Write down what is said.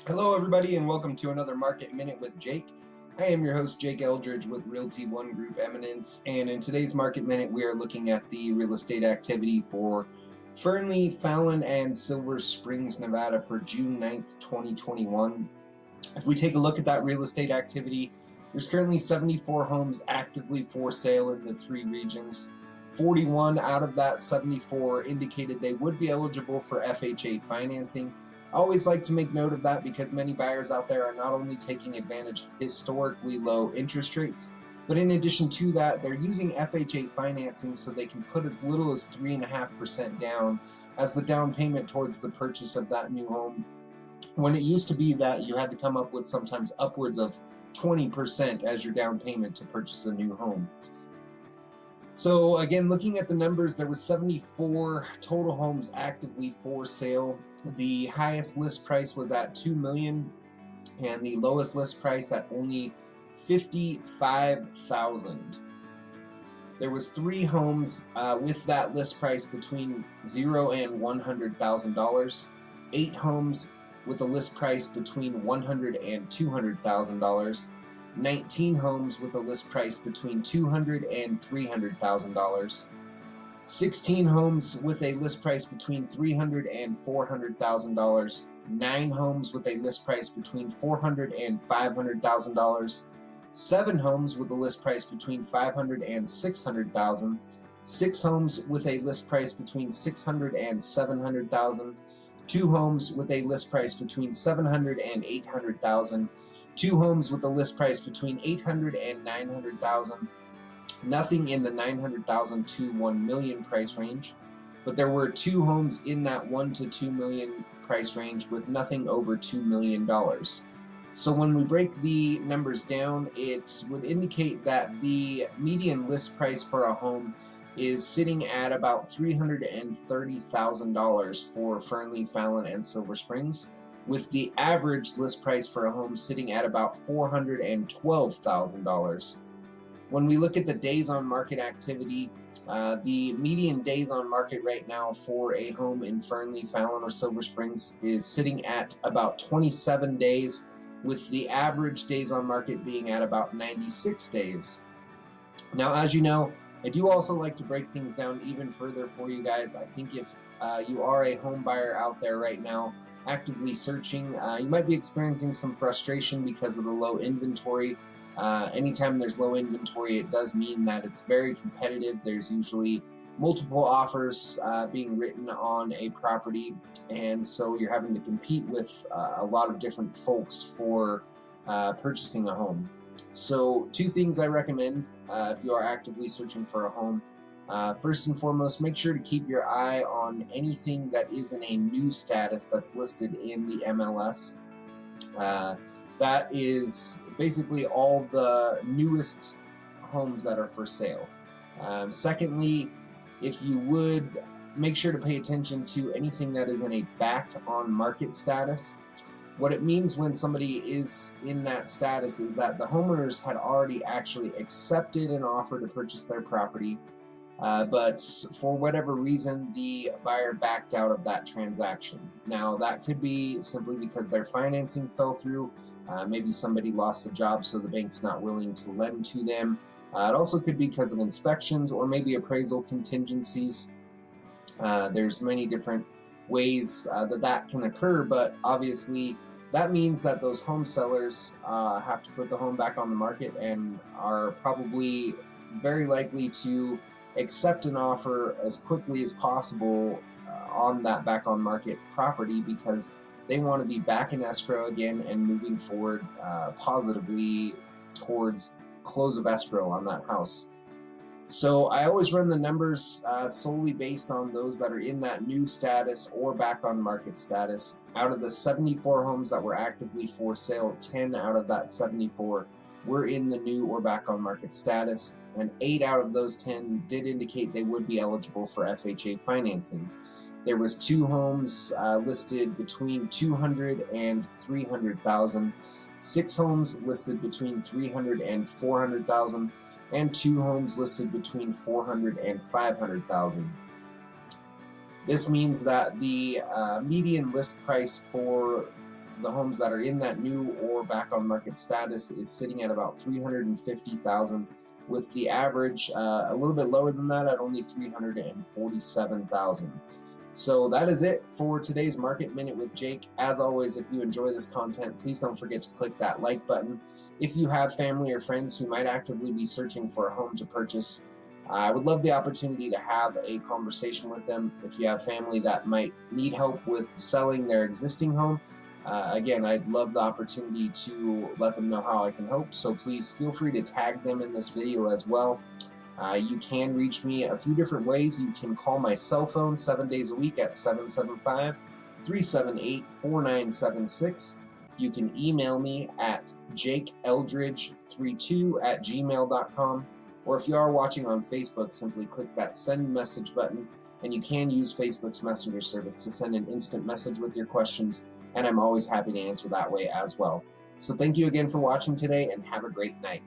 Hello, everybody, and welcome to another Market Minute with Jake. I am your host, Jake Eldridge with Realty One Group Eminence, and in today's Market Minute, we are looking at the real estate activity for Fernley, Fallon, and Silver Springs, Nevada for June 9th, 2021. If we take a look at that real estate activity, there's currently 74 homes actively for sale in the three regions. 41 out of that 74 indicated they would be eligible for FHA financing. I always like to make note of that because many buyers out there are not only taking advantage of historically low interest rates, but in addition to that, they're using FHA financing so they can put as little as 3.5% down as the down payment towards the purchase of that new home. When it used to be that you had to come up with sometimes upwards of 20% as your down payment to purchase a new home. So again, looking at the numbers, there was 74 total homes actively for sale. The highest list price was at $2 million, and the lowest list price at only $55,000. There was 3 homes with that list price between $0 and $100,000. 8 homes with a list price between $100,000 and $200,000. 19 homes with a list price between $200,000 and $300,000. 16 homes with a list price between $300,000 and $400,000. 9 homes with a list price between $400,000 and $500,000. 7 homes with a list price between $500,000 and $600,000. 6 homes with a list price between $600,000 and $700,000. 2 homes with a list price between $700,000 and $800,000. 2 homes with a list price between $800,000 and $900,000. Nothing in the $900,000 to $1 million price range, but there were 2 homes in that $1 to $2 million price range with nothing over $2 million. So when we break the numbers down, it would indicate that the median list price for a home is sitting at about $330,000 for Fernley, Fallon, and Silver Springs, with the average list price for a home sitting at about $412,000. When we look at the days on market activity, the median days on market right now for a home in Fernley, Fallon, or Silver Springs is sitting at about 27 days, with the average days on market being at about 96 days. Now, as you know, I do also like to break things down even further for you guys. I think if you are a home buyer out there right now, actively searching, you might be experiencing some frustration because of the low inventory. Anytime there's low inventory, it does mean that it's very competitive. There's usually multiple offers being written on a property, and so you're having to compete with a lot of different folks for purchasing a home. So 2 things I recommend if you are actively searching for a home. First and foremost, make sure to keep your eye on anything that is in a new status that's listed in the MLS. That is basically all the newest homes that are for sale. Secondly, if you would, make sure to pay attention to anything that is in a back on market status. What it means when somebody is in that status is that the homeowners had already actually accepted an offer to purchase their property, but for whatever reason, the buyer backed out of that transaction. Now, that could be simply because their financing fell through. Maybe somebody lost a job, so the bank's not willing to lend to them. It also could be because of inspections or maybe appraisal contingencies. There's many different ways that can occur, but obviously that means that those home sellers have to put the home back on the market and are probably very likely to accept an offer as quickly as possible on that back on market property because they want to be back in escrow again and moving forward positively towards close of escrow on that house. So I always run the numbers solely based on those that are in that new status or back on market status. Out of the 74 homes that were actively for sale, 10 out of that 74 were in the new or back on market status, and 8 out of those 10 did indicate they would be eligible for FHA financing. There was 2 homes listed between $200,000 and $300,000, 6 homes listed between $300,000 and $400,000, and 2 homes listed between $400,000 and $500,000. This means that the median list price for the homes that are in that new or back on market status is sitting at about 350,000, with the average a little bit lower than that at only 347,000. So that is it for today's Market Minute with Jake. As always, if you enjoy this content, please don't forget to click that like button. If you have family or friends who might actively be searching for a home to purchase, I would love the opportunity to have a conversation with them. If you have family that might need help with selling their existing home, again, I'd love the opportunity to let them know how I can help. So please feel free to tag them in this video as well. You can reach me a few different ways. You can call my cell phone 7 days a week at 775-378-4976. You can email me at jakeeldridge32@gmail.com. Or if you are watching on Facebook, simply click that send message button, and you can use Facebook's messenger service to send an instant message with your questions, and I'm always happy to answer that way as well. So thank you again for watching today, and have a great night.